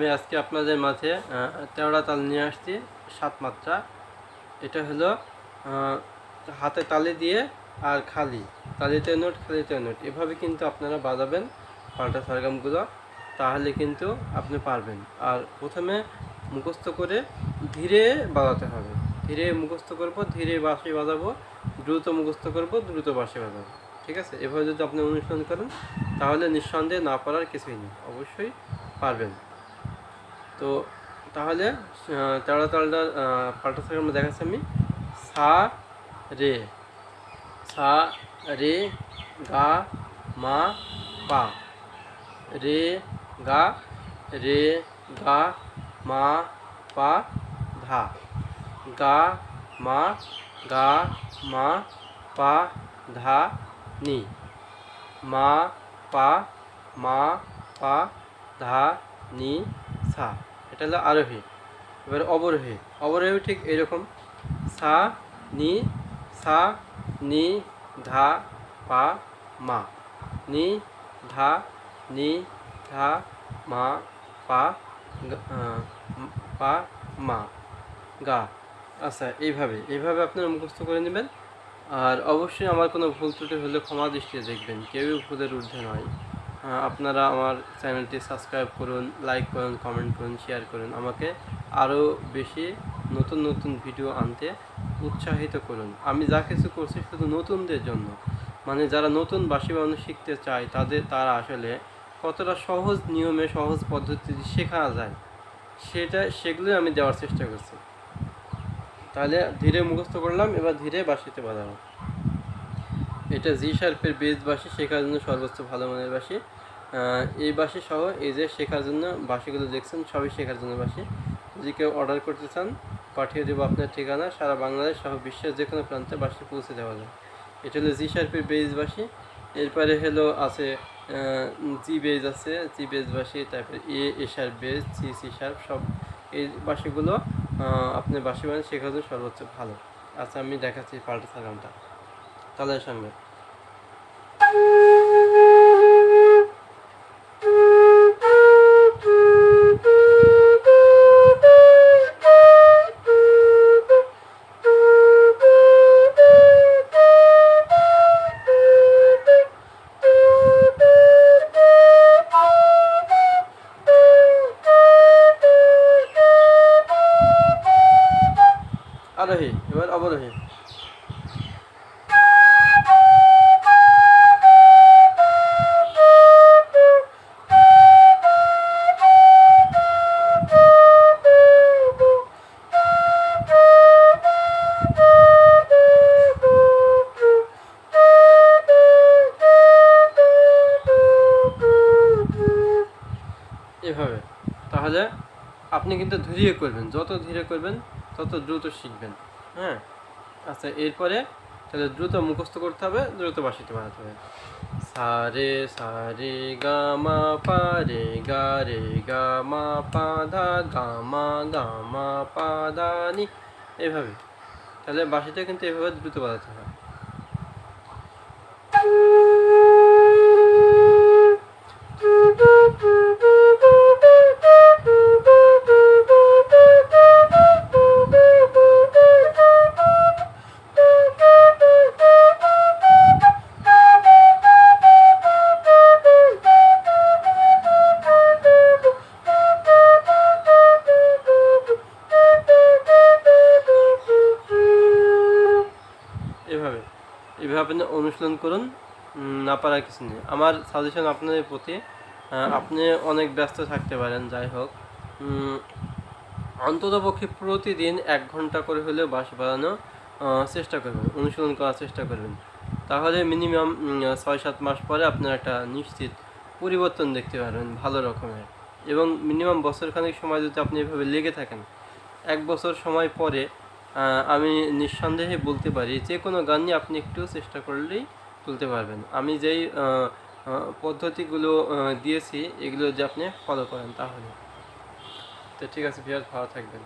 আমি আজকে আপনাদের মাঝে 13টা তাল নিয়ে আসছি 7 মাত্রা। এটা হলো হাতে তালি দিয়ে আর খালি, তালিতে নোট খালিতে নোট, এভাবে কিন্তু আপনারা বাজাবেন পাল্টা সরগমগুলো, তাহলে কিন্তু আপনি পারবেন। আর প্রথমে মুখস্থ করে ধীরে বাজাতে হবে, ধীরে মুখস্থ করব, ধীরে বাঁশি বাজাবো, দ্রুত মুখস্থ করব, দ্রুত বাঁশি বাজাবো। ঠিক আছে, এভাবে যদি আপনি অনুশীলন করেন তাহলে নিঃসন্দেহে না পারার কিছুই নেই, অবশ্যই পারবেন। তো তাহলে 13 তালটা পাল্টা সরগম দেখাচ্ছি আমি। সা রে, সা রে গা মা পা, রে গা, রে গা মা পা ধা, গা মা, গা মা পা ধা নি, মা পা, মা পা ধা নি সা। এটা হলো আরোহী। এবার অবরোহী, অবরোহী ঠিক এরকম, সা নি, সা নি ধা পা মা, নি ধা, নি ধা মা পা পা মা গা। আচ্ছা, এইভাবে আপনারা মুখস্থ করে নেবেন। আর অবশ্যই আমার কোনো ভুল ত্রুটি হলে ক্ষমা দৃষ্টিতে দেখবেন, কেউই ভুলের ঊর্ধ্বে নয়। আপনারা আমার চ্যানেলটি সাবস্ক্রাইব করুন, লাইক করুন, কমেন্ট করুন, শেয়ার করুন, আমাকে আরও বেশি নতুন নতুন ভিডিও আনতে উৎসাহিত করুন। আমি যা কিছু করছি শুধু নতুনদের জন্য, মানে যারা নতুন বাঁশি বাজানো শিখতে চায় তারা আসলে কতটা সহজ নিয়মে, সহজ পদ্ধতিতে শেখা যায় সেগুলোই আমি দেওয়ার চেষ্টা করছি। তাহলে ধীরে মুখস্থ করলাম, এবার ধীরে বাঁশিতে বাজাবো। এটা জি শার্পের বেস বাঁশি, শেখার জন্য সর্বোচ্চ ভালো মানের বাঁশি। এই বাঁশি সহ এই যে শেখার জন্য বাঁশিগুলো দেখছেন সবই শেখার জন্য বাঁশি। যদি কেউ অর্ডার করতে চান পাঠিয়ে দেবো আপনার ঠিকানা, সারা বাংলাদেশ সহ বিশ্বের যে কোনো প্রান্তে বাঁশি পৌঁছে দেওয়া যায়। এটা হলো জি শার্পের বেস বাঁশি। এরপরে হলো আছে জি বেস আছে, জি বেস বাঁশি, তারপরে এ শার্প বেস, সি শার্প, সব এই বাঁশিগুলো আপনি বাঁশি বাজানো শেখার জন্য সর্বোচ্চ ভালো। আচ্ছা, আমি দেখাচ্ছি পাল্টা সরগমটা তালের সঙ্গে। আরোহী, এবার অবরোহী। এভাবে, তাহলে আপনি কিন্তু ধীরে করবেন, যত ধীরে করবেন তত দ্রুত শিখবেন। হ্যাঁ, আচ্ছা, এরপরে তাহলে দ্রুত মুখস্থ করতে হবে, দ্রুত বাঁশিতে বাজাতে হবে। সা রে গা মা পা রে গা মা পা ধা গা মা পা ধা নি, এভাবে। তাহলে বাঁশিটা কিন্তু এভাবে দ্রুত বাজাতে হয়। এভাবে আপনি অনুশীলন করুন, না পারার কিছু নেই। আমার সাজেশন আপনাদের প্রতি, আপনি অনেক ব্যস্ত থাকতে পারেন, যাই হোক অন্ততপক্ষে প্রতিদিন 1 ঘন্টা করে হলেও বাঁশি বাজানো চেষ্টা করবেন, অনুশীলন করার চেষ্টা করবেন। তাহলে মিনিমাম 6-7 মাস পরে আপনার একটা নিশ্চিত পরিবর্তন দেখতে পারবেন ভালো রকমের। এবং মিনিমাম বছরখানেক সময় যদি আপনি এভাবে লেগে থাকেন, 1 বছর সময় পরে আমি নিঃসন্দেহে বলতে পারি যে কোনো গানই আপনি একটু চেষ্টা করলেই তুলতে পারবেন। আমি যেই পদ্ধতিগুলো দিয়েছি এগুলো যদি আপনি ফলো করেন তাহলে। তো ঠিক আছে ভিউয়ার্স, ভালো থাকবেন।